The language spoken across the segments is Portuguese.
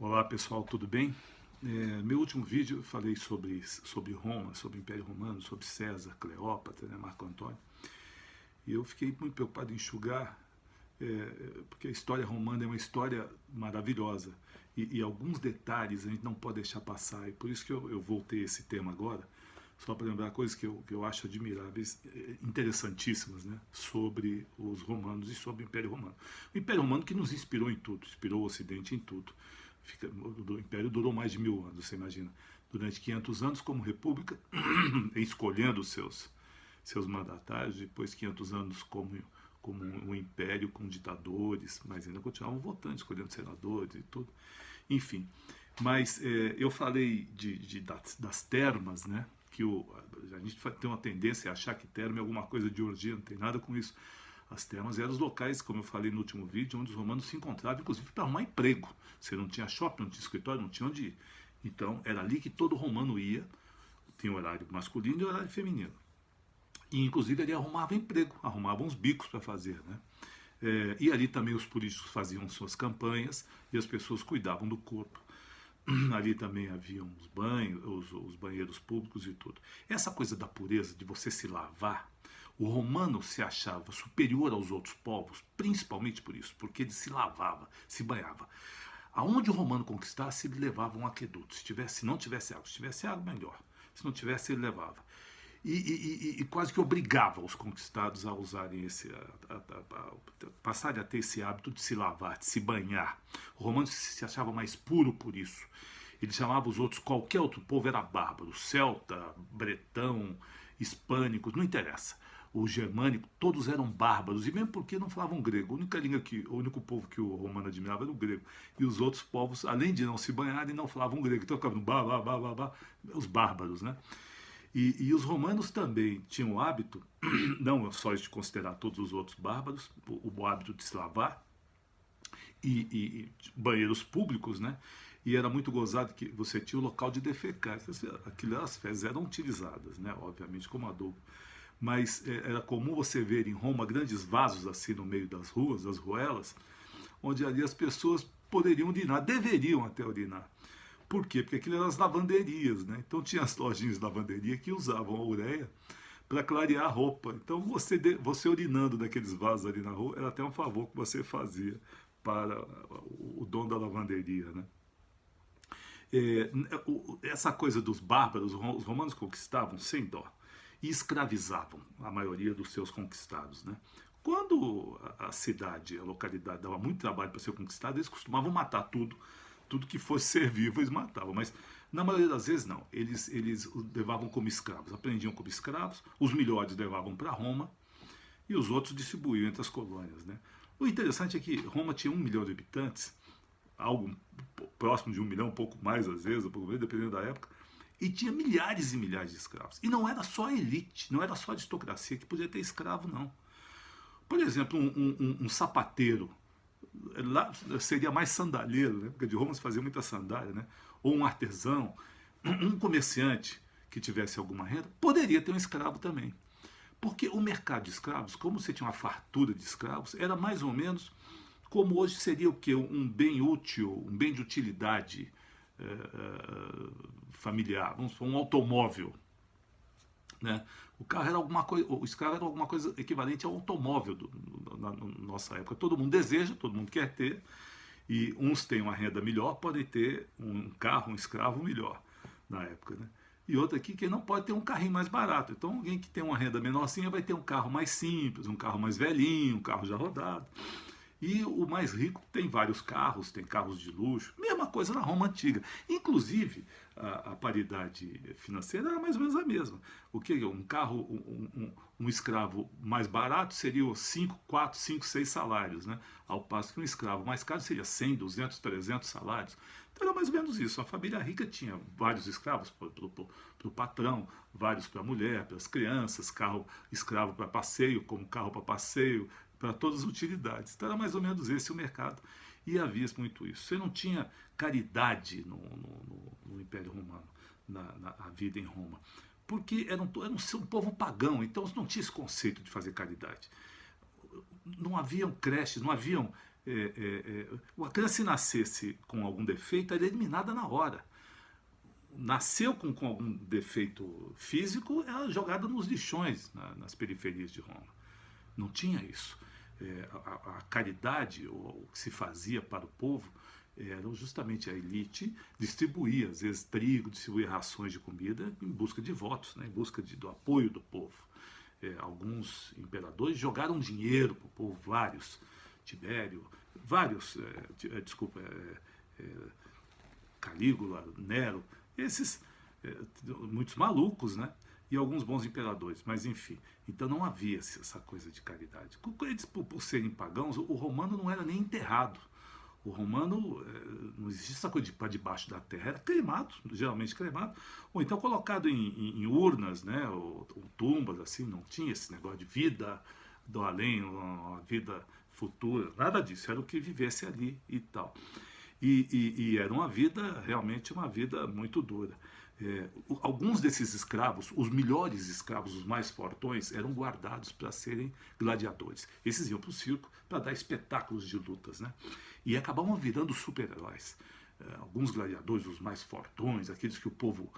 Olá pessoal, tudo bem? Meu último vídeo eu falei sobre Roma, sobre o Império Romano, sobre César, Cleópatra, né, Marco Antônio. E eu fiquei muito preocupado em enxugar, porque a história romana é uma história maravilhosa. E alguns detalhes a gente não pode deixar passar. E por isso que eu voltei a esse tema agora, só para lembrar coisas que eu acho admiráveis, interessantíssimas, né, sobre os romanos e sobre o Império Romano. O Império Romano que nos inspirou em tudo, inspirou o Ocidente em tudo. O Império durou mais de 1000 anos, você imagina. Durante 500 anos como república, escolhendo seus mandatários, depois 500 anos como um império com ditadores, mas ainda continuavam votando, escolhendo senadores e tudo. Enfim, mas eu falei das termas, né? Que a gente tem uma tendência a achar que terma é alguma coisa de orgia, não tem nada com isso. As termas eram os locais, como eu falei no último vídeo, onde os romanos se encontravam, inclusive para arrumar emprego. Você não tinha shopping, não tinha escritório, não tinha onde ir. Então, era ali que todo romano ia, tinha horário masculino e horário feminino. E, inclusive, ele arrumava emprego, arrumava uns bicos para fazer, né? E ali também os políticos faziam suas campanhas e as pessoas cuidavam do corpo. Ali também haviam os banhos, os banheiros públicos e tudo. Essa coisa da pureza, de você se lavar, o romano se achava superior aos outros povos, principalmente por isso, porque ele se lavava, se banhava. Aonde o romano conquistasse, ele levava um aqueduto. Se não tivesse água, se tivesse água, melhor. Se não tivesse, ele levava. E quase que obrigava os conquistados a usarem passarem a ter esse hábito de se lavar, de se banhar. O romano se achava mais puro por isso. Ele chamava os outros, qualquer outro povo era bárbaro, celta, bretão, hispânicos, não interessa. O germânico, todos eram bárbaros, e mesmo porque não falavam grego. O único povo que o romano admirava era o grego. E os outros povos, além de não se banharem, não falavam grego. Então ficavam os bárbaros, né? E os romanos também tinham o hábito, não só de considerar todos os outros bárbaros, o hábito de se lavar, e banheiros públicos, né? E era muito gozado que você tinha o local de defecar. As fezes eram utilizadas, né? Obviamente, como adubo. Mas era comum você ver em Roma grandes vasos assim no meio das ruas, das ruelas, onde ali as pessoas poderiam urinar, deveriam até urinar. Por quê? Porque aquilo eram as lavanderias, né? Então tinha as lojinhas de lavanderia que usavam a ureia para clarear a roupa. Então você urinando daqueles vasos ali na rua era até um favor que você fazia para o dono da lavanderia, né? Essa coisa dos bárbaros, os romanos conquistavam sem dó e escravizavam a maioria dos seus conquistados, né? Quando a cidade, a localidade dava muito trabalho para ser conquistada, eles costumavam matar tudo que fosse ser vivo eles matavam, mas na maioria das vezes não, eles levavam como escravos, aprendiam como escravos, os melhores levavam para Roma e os outros distribuíam entre as colônias, né? O interessante é que Roma tinha 1 milhão de habitantes, algo próximo de 1 milhão, um pouco mais às vezes, um pouco menos, dependendo da época, e tinha milhares e milhares de escravos. E não era só a elite, não era só a aristocracia que podia ter escravo, não. Por exemplo, um sapateiro, lá seria mais sandalheiro, né? Porque de Roma se fazia muita sandália, né? Ou um artesão, um comerciante que tivesse alguma renda, poderia ter um escravo também. Porque o mercado de escravos, como você tinha uma fartura de escravos, era mais ou menos como hoje seria o quê? Um bem útil, um bem de utilidade familiar, vamos supor, um automóvel, né? O carro era alguma coisa, o escravo era alguma coisa equivalente ao automóvel na nossa época. Todo mundo deseja, todo mundo quer ter, e uns têm uma renda melhor, podem ter um carro, um escravo melhor na época, né? E outro aqui que não pode ter um carrinho mais barato. Então alguém que tem uma renda menorzinha vai ter um carro mais simples, um carro mais velhinho, um carro já rodado. E o mais rico tem vários carros, tem carros de luxo, mesma coisa na Roma antiga. Inclusive, a paridade financeira era mais ou menos a mesma. O que um carro, um escravo mais barato seria 5, 4, 5, 6 salários, né? Ao passo que um escravo mais caro seria 100, 200, 300 salários. Então era mais ou menos isso. A família rica tinha vários escravos para o patrão, vários para a mulher, para as crianças, carro escravo para passeio, como carro para passeio, para todas as utilidades. Então era mais ou menos esse o mercado. E havia muito isso. Você não tinha caridade no Império Romano, na vida em Roma. Porque era um povo pagão, então não tinha esse conceito de fazer caridade. Não haviam creches, não haviam a criança, se nascesse com algum defeito, era eliminada na hora. Nasceu com algum defeito físico, era jogada nos lixões, nas periferias de Roma. Não tinha isso. A caridade, o que se fazia para o povo, era justamente a elite distribuía, às vezes, trigo, distribuía rações de comida em busca de votos, né, em busca do apoio do povo. Alguns imperadores jogaram dinheiro para o povo, vários. Tibério, vários, Calígula, Nero, esses, muitos malucos, né? E alguns bons imperadores, mas enfim. Então não havia essa coisa de caridade. Eles, por serem pagãos, o romano não era nem enterrado. O romano, não existia essa coisa de para debaixo da terra, era cremado, geralmente cremado, ou então colocado em urnas, né? Ou tumbas, assim, não tinha esse negócio de vida do além, uma vida futura, nada disso, era o que vivesse ali e tal. E era uma vida, realmente uma vida muito dura. Alguns desses escravos, os melhores escravos, os mais fortões, eram guardados para serem gladiadores. Esses iam para o circo para dar espetáculos de lutas, né? E acabavam virando super-heróis. Alguns gladiadores, os mais fortões, aqueles que o povo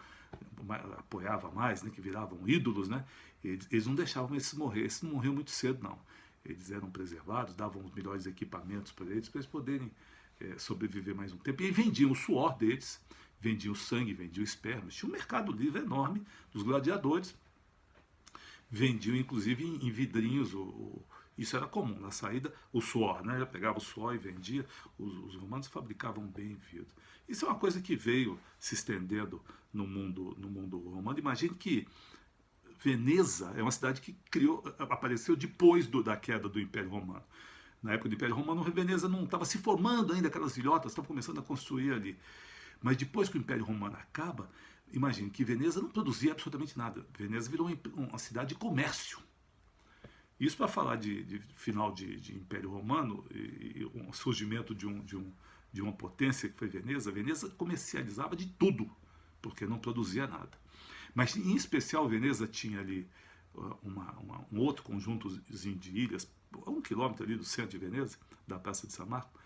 apoiava mais, né, que viravam ídolos, né? Eles não deixavam esses morrer. Esses não morriam muito cedo, não. Eles eram preservados, davam os melhores equipamentos para eles poderem sobreviver mais um tempo. E aí vendiam o suor deles, vendiam o sangue, vendiam o esperma. Tinha um mercado livre enorme dos gladiadores. Vendiam, inclusive, em vidrinhos. Isso era comum, na saída, o suor, né? Já pegava o suor e vendia. Os romanos fabricavam bem vidro. Isso é uma coisa que veio se estendendo no mundo romano. Imagine que Veneza é uma cidade que apareceu depois da queda do Império Romano. Na época do Império Romano, Veneza não estava se formando ainda, aquelas ilhotas estavam começando a construir ali. Mas depois que o Império Romano acaba, imagine que Veneza não produzia absolutamente nada. Veneza virou uma cidade de comércio. Isso para falar de final de Império Romano e um surgimento de uma potência que foi Veneza. Veneza comercializava de tudo, porque não produzia nada. Mas, em especial, Veneza tinha ali um outro conjuntozinho de ilhas, a 1 quilômetro ali do centro de Veneza, da Praça de San Marco.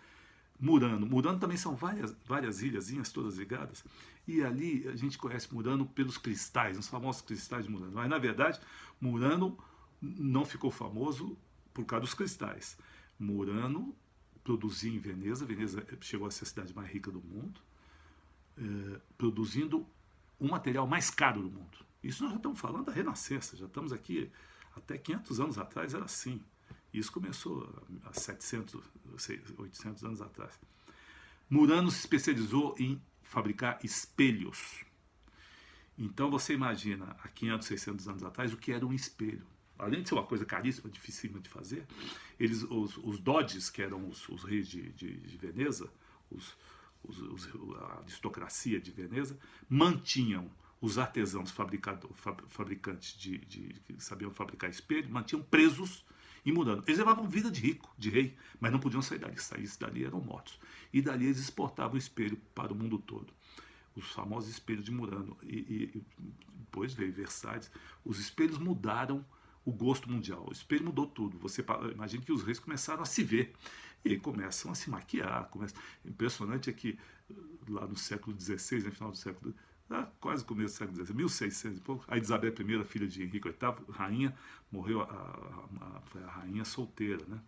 Murano. Murano também são várias ilhazinhas, todas ligadas. E ali a gente conhece Murano pelos cristais, os famosos cristais de Murano. Mas, na verdade, Murano não ficou famoso por causa dos cristais. Murano produzia em Veneza. Veneza chegou a ser a cidade mais rica do mundo, produzindo o material mais caro do mundo. Isso nós já estamos falando da Renascença, já estamos aqui, até 500 anos atrás era assim. Isso começou há 700, 800 anos atrás. Murano se especializou em fabricar espelhos. Então você imagina, há 500, 600 anos atrás, o que era um espelho. Além de ser uma coisa caríssima, dificílima de fazer, os doges, que eram os reis de Veneza, a aristocracia de Veneza, mantinham os artesãos fabricantes que sabiam fabricar espelho, mantinham presos em Murano. Eles levavam vida de rico, de rei, mas não podiam sair dali. Saísse dali eram mortos. E dali eles exportavam o espelho para o mundo todo. Os famosos espelhos de Murano. E depois veio Versalhes. Os espelhos mudaram o gosto mundial. O espelho mudou tudo. Você imagina que os reis começaram a se ver. E aí começam a se maquiar. Impressionante é que lá no século XVI, no final do século quase começo do século XVI, 1600 e pouco, a Isabel I, filha de Henrique VIII, rainha, morreu, foi a rainha solteira, né?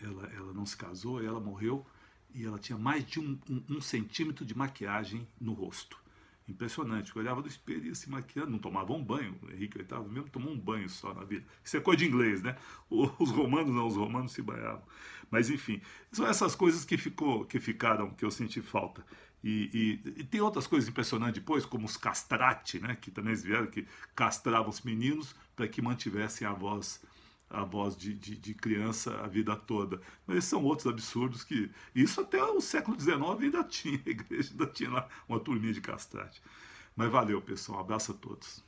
Ela não se casou, ela morreu e ela tinha mais de um centímetro de maquiagem no rosto. Impressionante, eu olhava no espelho e ia se maquiando, não tomava um banho, o Henrique VIII mesmo tomou um banho só na vida. Isso é coisa de inglês, né? Os romanos não, os romanos se banhavam. Mas enfim, são essas coisas que ficaram, que eu senti falta. E tem outras coisas impressionantes depois, como os castrati, né? Que também vieram, que castravam os meninos para que mantivessem a voz de criança a vida toda. Mas esses são outros absurdos que... Isso até o século XIX ainda tinha, a igreja ainda tinha lá uma turminha de castrate. Mas valeu, pessoal. Um abraço a todos.